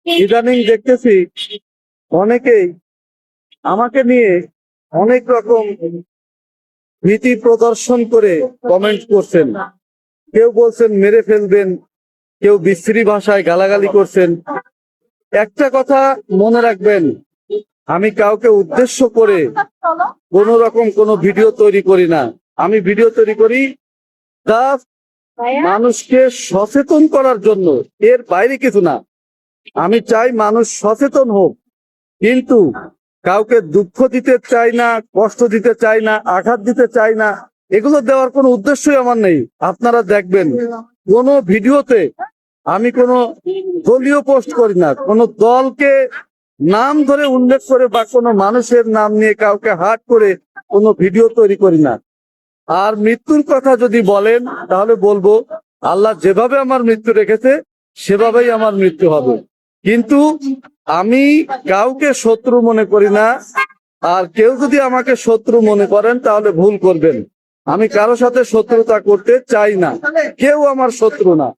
ইদানিং দেখতেছি অনেকেই আমাকে নিয়ে অনেক রকম ভীতি প্রদর্শন করে কমেন্ট করছেন। কেউ বলছেন মেরে ফেলবেন, কেউ বিশ্রী ভাষায় গালাগালি করছেন। একটা কথা মনে রাখবেন, আমি কাউকে উদ্দেশ্য করে কোন রকম কোনো ভিডিও তৈরি করি না। আমি ভিডিও তৈরি করি জাস্ট মানুষকে সচেতন করার জন্য, এর বাইরে কিছু না। আমি চাই মানুষ সচেতন হোক, কিন্তু কাউকে দুঃখ দিতে চাই না, কষ্ট দিতে চাই না, আঘাত দিতে চাই না। এগুলো দেওয়ার কোনো উদ্দেশ্যই আমার নেই। আপনারা দেখবেন কোনো ভিডিওতে আমি কোনো দলীয় পোস্ট করি না, কোনো দলকে নাম ধরে উল্লেখ করে বা কোনো মানুষের নাম নিয়ে কাউকে হার্ট করে কোনো ভিডিও তৈরি করি না। আর মৃত্যুর কথা যদি বলেন তাহলে বলবো, আল্লাহ যেভাবে আমার মৃত্যু রেখেছে সেভাবেই আমার মৃত্যু হবে। কিন্তু আমি কাউকে শত্রু মনে করি না। আর কেউ যদি আমাকে শত্রু মনে করেন তাহলে ভুল করবেন। আমি কারো সাথে শত্রুতা করতে চাই না, কেউ আমার শত্রু না।